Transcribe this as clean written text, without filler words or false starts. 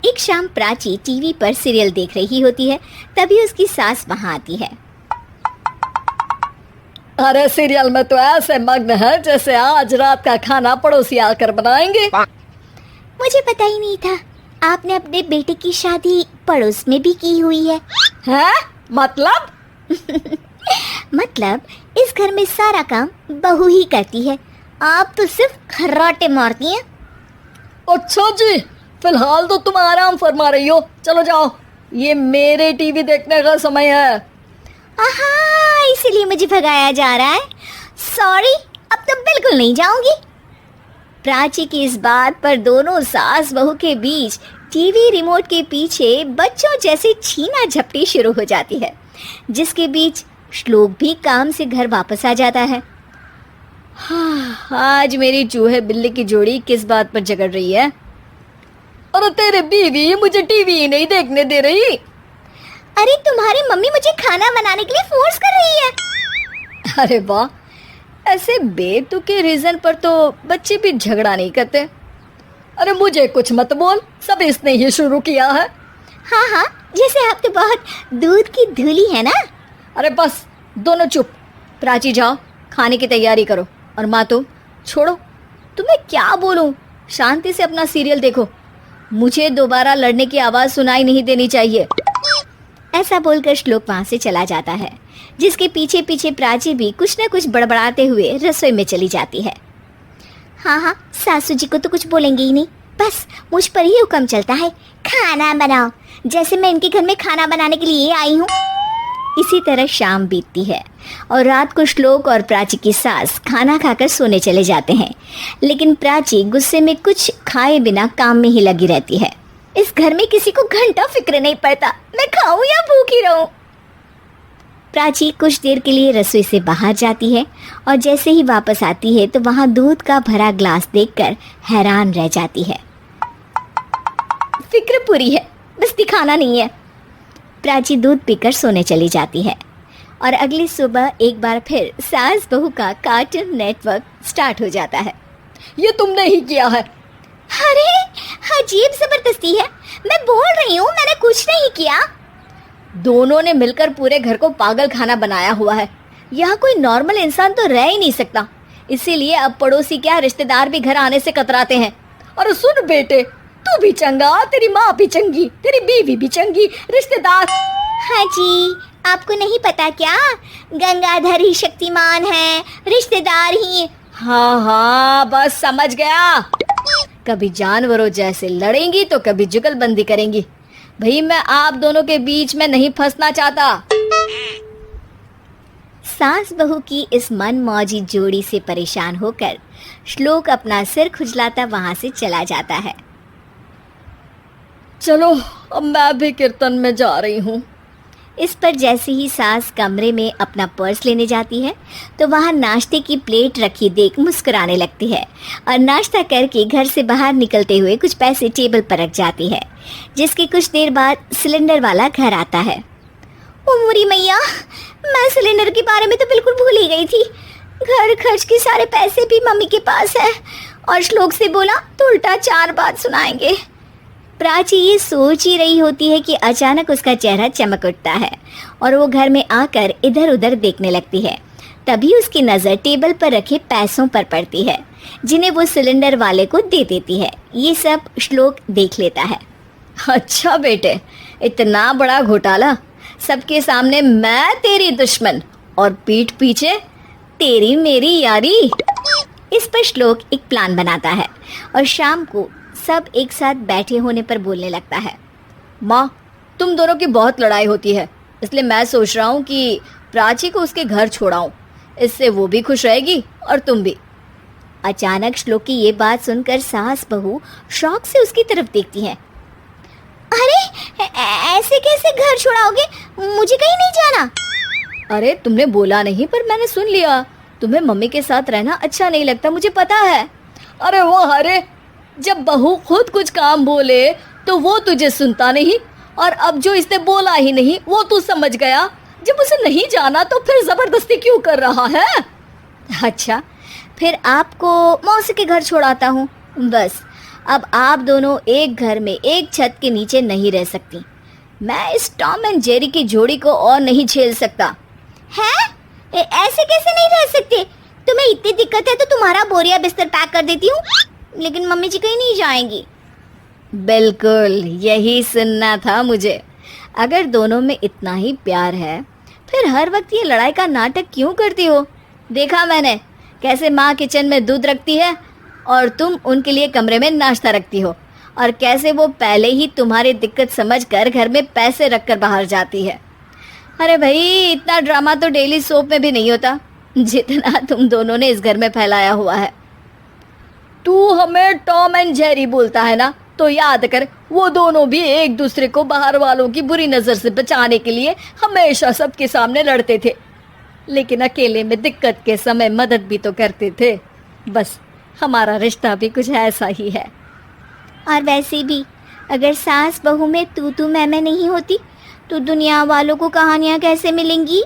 एक शाम प्राची टीवी पर सीरियल देख रही होती है। तभी उसकी सास वहां आती है। अरे सीरियल में तो ऐसे मग्न है जैसे आज रात का खाना पड़ोसी आकर बनाएंगे। मुझे पता ही नहीं था आपने अपने बेटे की शादी पड़ोस में भी की हुई है। हैं? मतलब? मतलब इस घर में सारा काम बहू ही करती है, आप तो सिर्फ खर्राटे मारती हैं। अच्छा जी, फिलहाल तो तुम आराम फरमा रही हो, चलो जाओ, ये मेरे टीवी देखने का समय है। आहा, इसीलिए मुझे भगाया जा रहा है। सॉरी, अब तो बिल्कुल नहीं जाऊंगी। प्राची की इस बात पर दोनों सास बहू के बीच टीवी रिमोट के पीछे बच्चों जैसे छीना झपटी शुरू हो जाती है, जिसके बीच श्लोक भी काम से घर वापस आ जाता है। हाँ, आज मेरी चूहे बिल्ली की जोड़ी किस बात पर झगड़ रही है? अरे तेरे बीवी मुझे टीवी ही नहीं देखने दे रही। अरे तुम्हारी मम्मी मुझे खाना बनाने के लिए फोर्स कर रही है। अरे वाह, ऐसे बेतुके रीजन पर तो बच्चे भी झगड़ा नहीं करते। अरे मुझे कुछ मत बोल, सब इसने ही शुरू किया है। हाँ हाँ, जैसे आप तो बहुत दूध की धूली है ना। अरे बस, दोनों चुप। प्राची जाओ, खाने की तैयारी करो। और माँ तुम छोड़ो, तुम्हें क्या बोलूं, शांति से अपना सीरियल देखो, मुझे दोबारा लड़ने की आवाज़ सुनाई नहीं देनी चाहिए। ऐसा बोलकर श्लोक वहाँ से चला जाता है, जिसके पीछे पीछे प्राची भी कुछ न कुछ बड़बड़ाते हुए रसोई में चली जाती है। हाँ हाँ, सासू जी को तो कुछ बोलेंगे ही नहीं, बस मुझ पर ही हुक्म चलता है, खाना बनाओ, जैसे मैं इनके घर में खाना बनाने के लिए आई हूँ। इसी तरह शाम बीतती है और रात को श्लोक और प्राची की सास खाना खाकर सोने चले जाते हैं, लेकिन प्राची गुस्से में कुछ खाए बिना काम में ही लगी रहती है। इस घर में किसी को घंटा फिक्र नहीं पड़ता, मैं खाऊं या भूखी रहूं। प्राची कुछ देर के लिए रसोई से बाहर जाती है और जैसे ही वापस आती है तो वहां दूध का भरा ग्लास देखकर हैरान रह जाती है। फिक्र पूरी है, बस दिखाना नहीं है। प्राची दूध पीकर सोने चली जाती है और अगली सुबह एक बार फिर सास बहू का कार्टून नेटवर्क स्टार्ट हो जाता है। ये तुमने ही किया है। अरे अजीब जबरदस्ती है, मैं बोल रही हूँ मैंने कुछ नहीं किया। दोनों ने मिलकर पूरे घर को पागल खाना बनाया हुआ है। यहाँ कोई नॉर्मल इंसान तो रह ही नहीं सकता, इसीलिए अब पड़ोसी क्या रिश्तेदार भी घर आने से कतराते हैं। और सुन बेटे, तू भी चंगा, तेरी माँ भी चंगी, तेरी बीवी भी चंगी, रिश्तेदार। हाँ जी, आपको नहीं पता क्या, गंगाधर ही शक्तिमान है, रिश्तेदार ही। हाँ हाँ, बस समझ गया। कभी जानवरों जैसे लड़ेंगी तो कभी जुगलबंदी करेंगी। भाई मैं आप दोनों के बीच में नहीं फंसना चाहता। सास बहू की इस मनमौजी जोड़ी से परेशान होकर श्लोक अपना सिर खुजलाता वहां से चला जाता है। चलो अब मैं भी कीर्तन में जा रही हूँ। इस पर जैसे ही सास कमरे में अपना पर्स लेने जाती है तो वहाँ नाश्ते की प्लेट रखी देख मुस्कुराने लगती है और नाश्ता करके घर से बाहर निकलते हुए कुछ पैसे टेबल पर रख जाती है, जिसके कुछ देर बाद सिलेंडर वाला घर आता है। ओ मोरी मैया, मैं सिलेंडर के बारे में तो बिल्कुल भूल ही गई थी। घर खर्च के सारे पैसे भी मम्मी के पास है और श्लोक से बोला तो उल्टा 4 बात सुनाएंगे। प्राची ये सोच ही रही होती है कि अचानक उसका चेहरा चमक उठता है और वो घर में आकर इधर उधर देखने लगती है। तभी उसकी नज़र टेबल पर रखे पैसों पर पड़ती है, जिन्हें वो सिलेंडर वाले को दे देती है। ये सब श्लोक देख लेता है। अच्छा बेटे, इतना बड़ा घोटाला, सबके सामने मैं तेरी दुश्मन और पीठ पीछे तेरी मेरी यारी। इस पर श्लोक एक प्लान बनाता है और शाम को सब एक साथ बैठे होने पर बोलने लगता है। माँ, तुम दोनों की बहुत लड़ाई होती है, इसलिए मैं सोच रहा हूँ कि प्राची को उसके घर छोड़ाऊँ, इससे वो भी खुश रहेगी और तुम भी। अचानक श्लोक की ये बात सुनकर सास बहू शौक से उसकी तरफ देखती हैं। अरे ऐसे कैसे घर छोड़ाओगे, मुझे कहीं नहीं जाना। अरे तुमने बोला नहीं पर मैंने सुन लिया, तुम्हें मम्मी के साथ रहना अच्छा नहीं लगता, मुझे पता है। अरे वो अरे, जब बहू खुद कुछ काम बोले तो वो तुझे सुनता नहीं, और अब जो इसने बोला ही नहीं वो तू समझ गया। जब उसे नहीं जाना तो फिर जबरदस्ती क्यों कर रहा है? अच्छा, फिर आपको मौसी के घर छोड़ाता हूँ, बस अब आप दोनों एक घर में एक छत के नीचे नहीं रह सकती। मैं इस टॉम एंड जेरी की जोड़ी को और नहीं झेल सकता। हैं? ऐसे कैसे नहीं रह सकते? तुम्हें इतनी दिक्कत है तो तुम्हारा बोरिया बिस्तर पैक कर देती हूँ, लेकिन मम्मी जी कहीं नहीं जाएंगी। बिल्कुल यही सुनना था मुझे। अगर दोनों में इतना ही प्यार है फिर हर वक्त ये लड़ाई का नाटक क्यों करती हो? देखा मैंने कैसे माँ किचन में दूध रखती है और तुम उनके लिए कमरे में नाश्ता रखती हो, और कैसे वो पहले ही तुम्हारी दिक्कत समझकर घर में पैसे रखकर बाहर जाती है। अरे भाई, इतना ड्रामा तो डेली सोप में भी नहीं होता जितना तुम दोनों ने इस घर में फैलाया हुआ है। तू हमें टॉम एंड जेरी बोलता है ना, तो याद कर वो दोनों भी एक दूसरे को बाहर वालों की बुरी नज़र से बचाने के लिए हमेशा सबके सामने लड़ते थे, लेकिन अकेले में दिक्कत के समय मदद भी तो करते थे। बस हमारा रिश्ता भी कुछ ऐसा ही है। और वैसे भी अगर सास बहू में तू मैं नहीं होती तो दुनिया वालों को कहानियाँ कैसे मिलेंगी?